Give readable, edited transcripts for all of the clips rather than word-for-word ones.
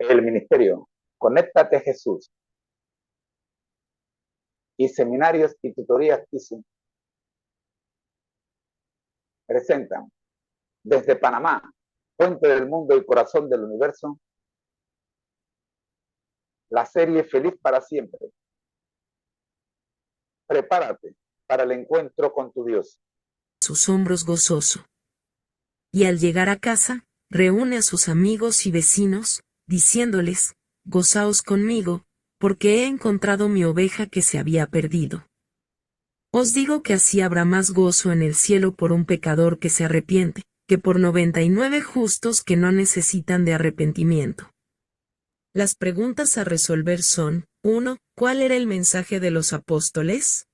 El ministerio Conéctate Jesús y seminarios y tutorías TISU presentan desde Panamá, fuente del mundo y corazón del universo, la serie Feliz para siempre. Prepárate para el encuentro con tu Dios. Sus hombros gozoso. Y al llegar a casa, reúne a sus amigos y vecinos, diciéndoles, gozaos conmigo, porque he encontrado mi oveja que se había perdido. Os digo que así habrá más gozo en el cielo por un pecador que se arrepiente, que por 99 justos que no necesitan de arrepentimiento. Las preguntas a resolver son, 1. ¿Cuál era el mensaje de los apóstoles?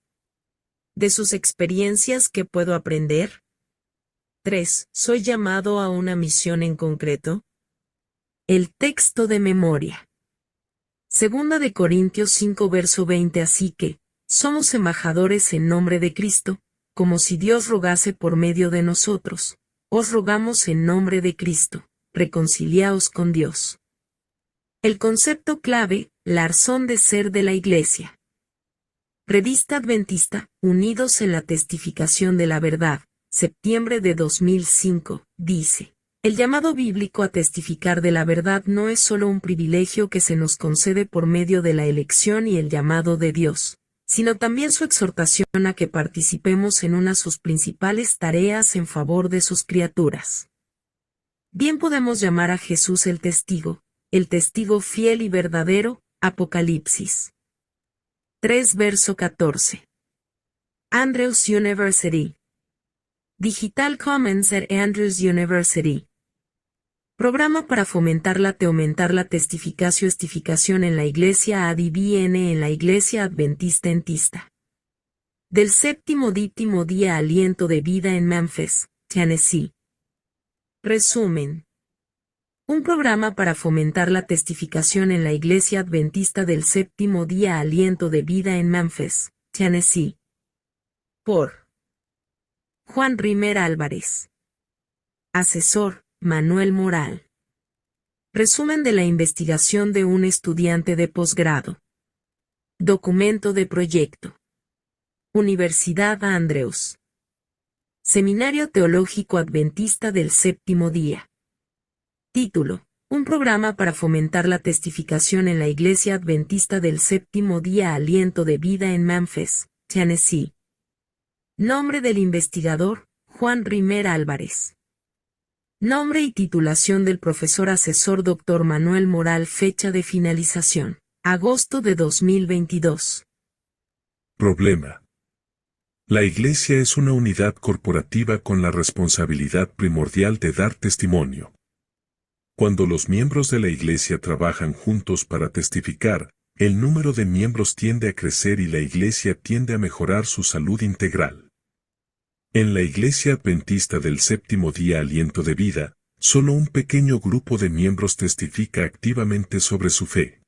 ¿De sus experiencias qué puedo aprender? 3. ¿Soy llamado a una misión en concreto? El texto de memoria. Segunda de Corintios 5 verso 20. Así que, somos embajadores en nombre de Cristo, como si Dios rogase por medio de nosotros. Os rogamos en nombre de Cristo, reconciliaos con Dios. El concepto clave, la razón de ser de la Iglesia. Revista Adventista, Unidos en la Testificación de la Verdad, septiembre de 2005, dice: el llamado bíblico a testificar de la verdad no es solo un privilegio que se nos concede por medio de la elección y el llamado de Dios, sino también su exhortación a que participemos en una de sus principales tareas en favor de sus criaturas. Bien podemos llamar a Jesús el testigo fiel y verdadero, Apocalipsis 3 verso 14. Andrews University. Digital Commons at Andrews University. Programa para fomentar la aumentar la testificación en la Iglesia ADVN en la Iglesia Adventista en Tista. Del séptimo día aliento de vida en Memphis, Tennessee. Resumen. Un programa para fomentar la testificación en la Iglesia Adventista del séptimo día aliento de vida en Memphis, Tennessee. Por Juan Rimer Álvarez. Asesor, Manuel Moral. Resumen de la investigación de un estudiante de posgrado. Documento de proyecto. Universidad Andrews. Seminario Teológico Adventista del Séptimo Día. Título: un programa para fomentar la testificación en la Iglesia Adventista del Séptimo Día Aliento de Vida en Memphis, Tennessee. Nombre del investigador: Juan Rimer Álvarez. Nombre y titulación del profesor asesor Dr. Manuel Moral. Fecha de finalización: agosto de 2022. Problema. La Iglesia es una unidad corporativa con la responsabilidad primordial de dar testimonio. Cuando los miembros de la Iglesia trabajan juntos para testificar, el número de miembros tiende a crecer y la Iglesia tiende a mejorar su salud integral. En la Iglesia Adventista del Séptimo Día Aliento de Vida, solo un pequeño grupo de miembros testifica activamente sobre su fe.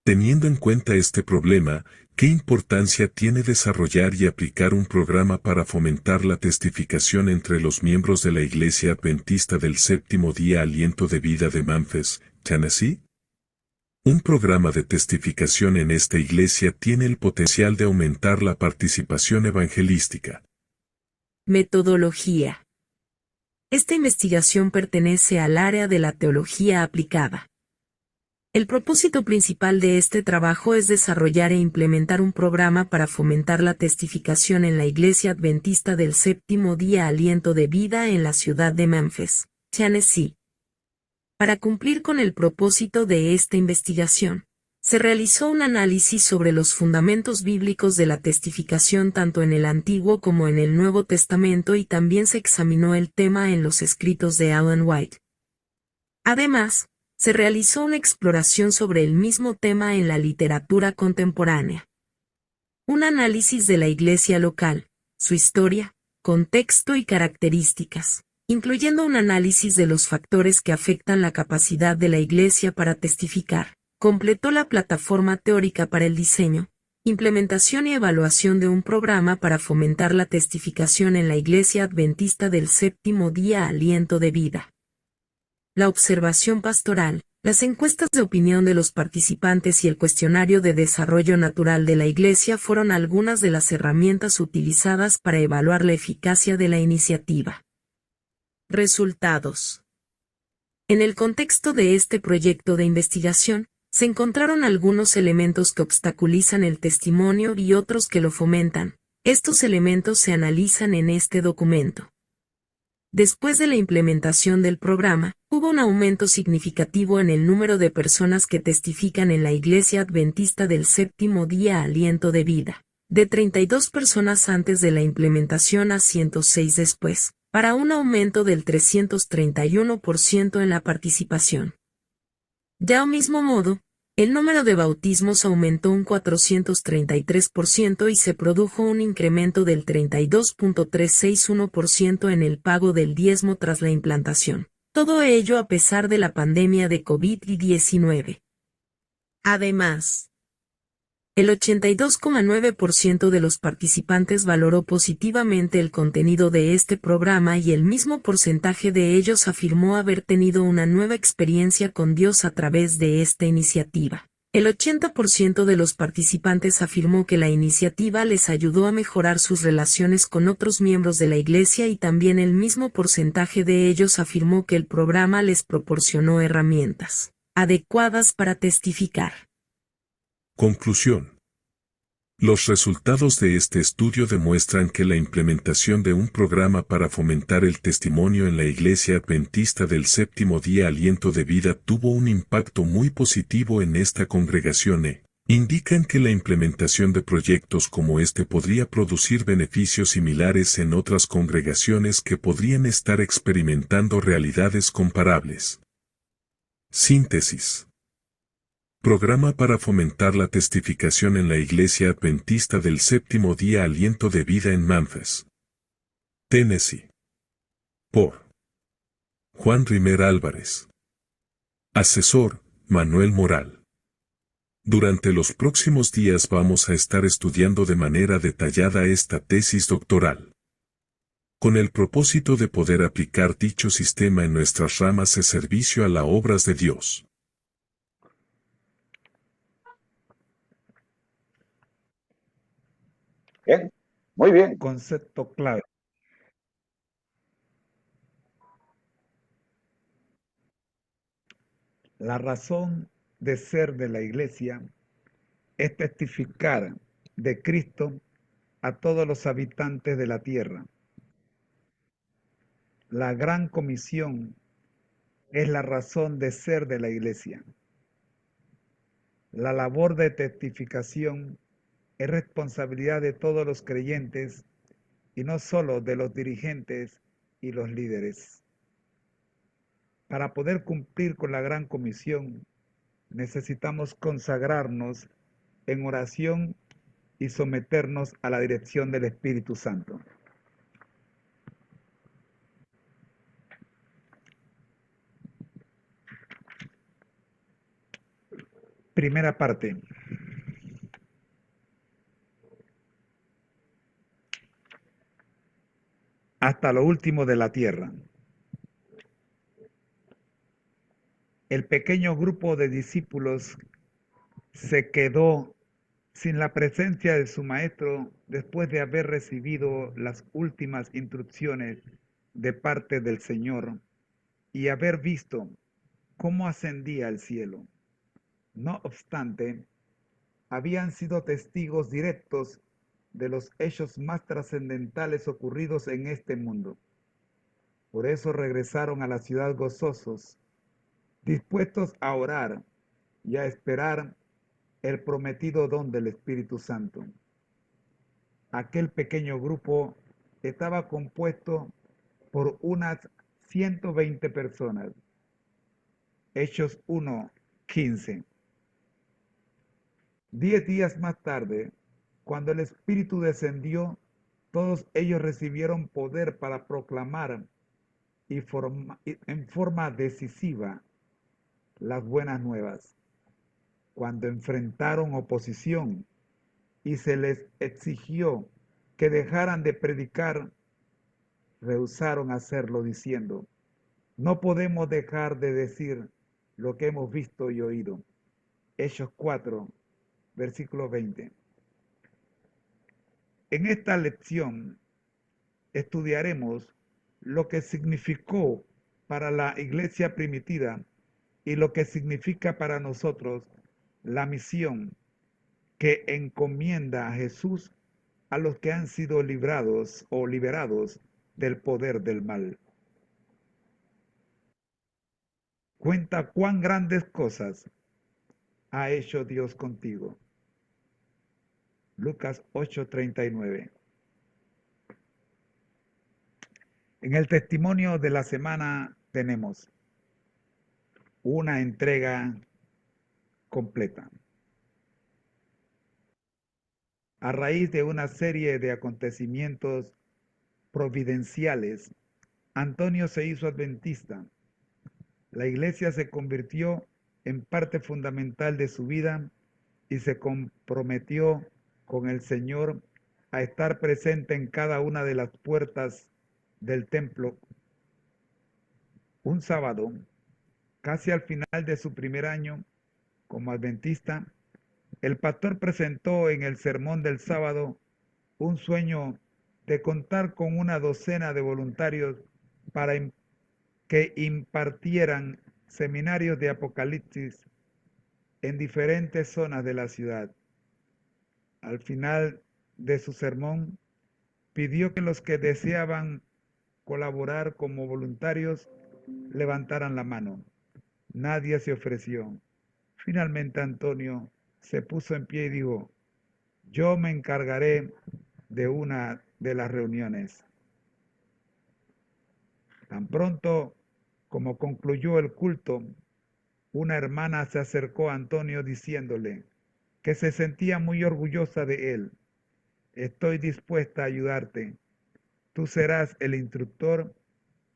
Teniendo en cuenta este problema, ¿qué importancia tiene desarrollar y aplicar un programa para fomentar la testificación entre los miembros de la Iglesia Adventista del Séptimo Día Aliento de Vida de Memphis, Tennessee? Un programa de testificación en esta iglesia tiene el potencial de aumentar la participación evangelística. Metodología. Esta investigación pertenece al área de la teología aplicada. El propósito principal de este trabajo es desarrollar e implementar un programa para fomentar la testificación en la Iglesia Adventista del Séptimo Día Aliento de Vida en la ciudad de Memphis, Tennessee. Para cumplir con el propósito de esta investigación, se realizó un análisis sobre los fundamentos bíblicos de la testificación tanto en el Antiguo como en el Nuevo Testamento y también se examinó el tema en los escritos de Ellen White. Además, se realizó una exploración sobre el mismo tema en la literatura contemporánea. Un análisis de la iglesia local, su historia, contexto y características, incluyendo un análisis de los factores que afectan la capacidad de la iglesia para testificar, completó la plataforma teórica para el diseño, implementación y evaluación de un programa para fomentar la testificación en la Iglesia Adventista del Séptimo Día Aliento de Vida. La observación pastoral, Las encuestas de opinión de los participantes y el cuestionario de desarrollo natural de la Iglesia fueron algunas de las herramientas utilizadas para evaluar la eficacia de la iniciativa. Resultados. En el contexto de este proyecto de investigación, se encontraron algunos elementos que obstaculizan el testimonio y otros que lo fomentan. Estos elementos se analizan en este documento. Después de la implementación del programa, hubo un aumento significativo en el número de personas que testifican en la Iglesia Adventista del Séptimo Día Aliento de Vida, de 32 personas antes de la implementación a 106 después, para un aumento del 331% en la participación. De al mismo modo, el número de bautismos aumentó un 433% y se produjo un incremento del 32.361% en el pago del diezmo tras la implantación. Todo ello a pesar de la pandemia de COVID-19. Además, el 82,9% de los participantes valoró positivamente el contenido de este programa y el mismo porcentaje de ellos afirmó haber tenido una nueva experiencia con Dios a través de esta iniciativa. El 80% de los participantes afirmó que la iniciativa les ayudó a mejorar sus relaciones con otros miembros de la Iglesia y también el mismo porcentaje de ellos afirmó que el programa les proporcionó herramientas adecuadas para testificar. Conclusión. Los resultados de este estudio demuestran que la implementación de un programa para fomentar el testimonio en la Iglesia Adventista del Séptimo Día Aliento de Vida tuvo un impacto muy positivo en esta congregación e indican que la implementación de proyectos como este podría producir beneficios similares en otras congregaciones que podrían estar experimentando realidades comparables. Síntesis. Programa para fomentar la testificación en la Iglesia Adventista del Séptimo Día Aliento de Vida en Memphis, Tennessee. Por Juan Rimer Álvarez. Asesor, Manuel Moral. Durante los próximos días vamos a estar estudiando de manera detallada esta tesis doctoral, con el propósito de poder aplicar dicho sistema en nuestras ramas de servicio a las obras de Dios. Bien, muy bien. Concepto clave. La razón de ser de la Iglesia es testificar de Cristo a todos los habitantes de la tierra. La gran comisión es la razón de ser de la Iglesia. La labor de testificación es responsabilidad de todos los creyentes y no solo de los dirigentes y los líderes. Para poder cumplir con la gran comisión, necesitamos consagrarnos en oración y someternos a la dirección del Espíritu Santo. Primera parte. Hasta lo último de la tierra. El pequeño grupo de discípulos se quedó sin la presencia de su maestro después de haber recibido las últimas instrucciones de parte del Señor y haber visto cómo ascendía al cielo. No obstante, habían sido testigos directos de los hechos más trascendentales ocurridos en este mundo. Por eso regresaron a la ciudad gozosos, dispuestos a orar y a esperar el prometido don del Espíritu Santo. Aquel pequeño grupo estaba compuesto por unas 120 personas. Hechos 1:15. 10 días más tarde, cuando el Espíritu descendió, todos ellos recibieron poder para proclamar en forma decisiva las buenas nuevas. Cuando enfrentaron oposición y se les exigió que dejaran de predicar, rehusaron hacerlo diciendo: no podemos dejar de decir lo que hemos visto y oído. Hechos 4, versículo 20. En esta lección estudiaremos lo que significó para la iglesia primitiva y lo que significa para nosotros la misión que encomienda a Jesús a los que han sido librados o liberados del poder del mal. Cuenta cuán grandes cosas ha hecho Dios contigo. Lucas 8:39. En el testimonio de la semana tenemos una entrega completa. A raíz de una serie de acontecimientos providenciales, Antonio se hizo adventista. La iglesia se convirtió en parte fundamental de su vida y se comprometió con el Señor a estar presente en cada una de las puertas del templo. Un sábado, casi al final de su primer año como adventista, el pastor presentó en el sermón del sábado un sueño de contar con una docena de voluntarios para que impartieran seminarios de Apocalipsis en diferentes zonas de la ciudad. Al final de su sermón, pidió que los que deseaban colaborar como voluntarios levantaran la mano. Nadie se ofreció. Finalmente Antonio se puso en pie y dijo: yo me encargaré de una de las reuniones. Tan pronto como concluyó el culto, una hermana se acercó a Antonio diciéndole que se sentía muy orgullosa de él. Estoy dispuesta a ayudarte. Tú serás el instructor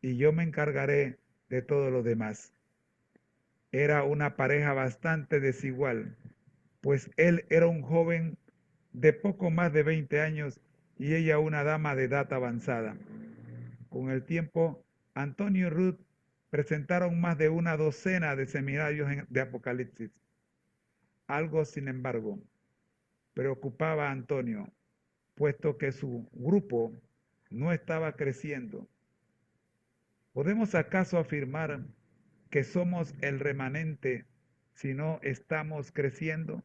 y yo me encargaré de todo lo demás. Era una pareja bastante desigual, pues él era un joven de poco más de 20 años y ella una dama de edad avanzada. Con el tiempo, Antonio y Ruth presentaron más de una docena de seminarios de Apocalipsis. Algo, sin embargo, preocupaba a Antonio, puesto que su grupo no estaba creciendo. ¿Podemos acaso afirmar que somos el remanente si no estamos creciendo?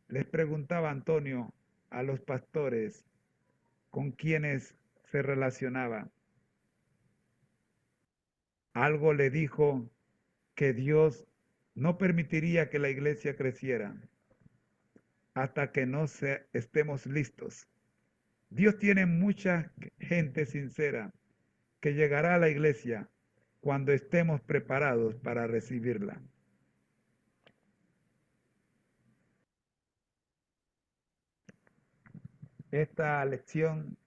Les preguntaba Antonio a los pastores con quienes se relacionaba. Algo le dijo que Dios no permitiría que la iglesia creciera hasta que estemos listos. Dios tiene mucha gente sincera que llegará a la iglesia cuando estemos preparados para recibirla. Esta lección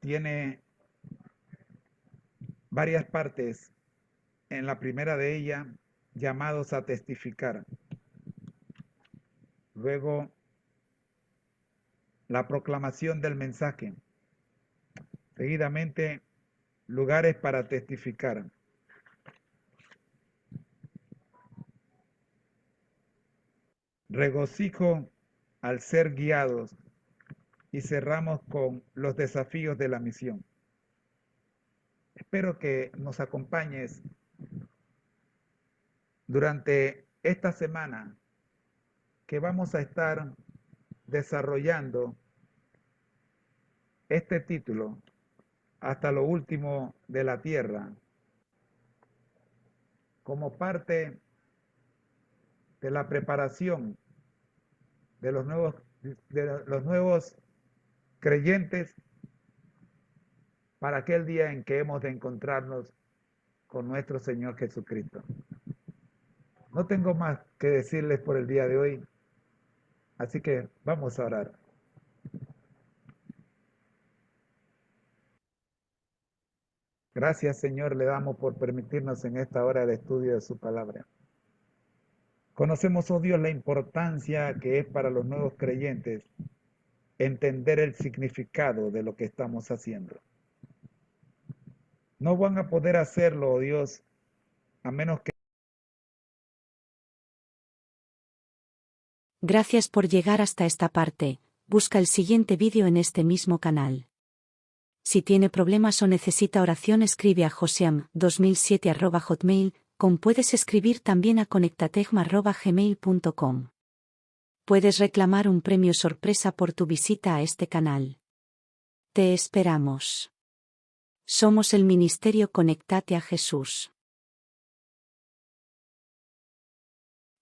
tiene varias partes. En la primera de ellas, llamados a testificar. Luego, la proclamación del mensaje. Seguidamente, lugares para testificar. Regocijo al ser guiados. Y cerramos con los desafíos de la misión. Espero que nos acompañes durante esta semana que vamos a estar desarrollando este título, Hasta lo último de la tierra, como parte de la preparación de los nuevos creyentes para aquel día en que hemos de encontrarnos con nuestro Señor Jesucristo. No tengo más que decirles por el día de hoy, así que vamos a orar. Gracias, Señor, le damos por permitirnos en esta hora el estudio de su palabra. Conocemos, oh Dios, la importancia que es para los nuevos creyentes entender el significado de lo que estamos haciendo. No van a poder hacerlo, oh Dios, a menos que... Gracias por llegar hasta esta parte. Busca el siguiente vídeo en este mismo canal. Si tiene problemas o necesita oración, escribe a josiam2007@hotmail.com. Puedes escribir también a conectategma@gmail.com. Puedes reclamar un premio sorpresa por tu visita a este canal. Te esperamos. Somos el Ministerio Conectate a Jesús.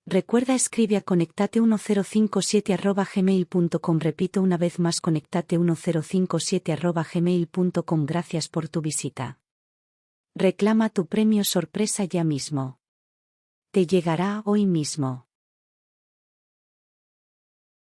Recuerda, escribe a conectate1057@gmail.com. Repito una vez más, conectate1057@gmail.com. Gracias por tu visita. Reclama tu premio sorpresa ya mismo. Te llegará hoy mismo.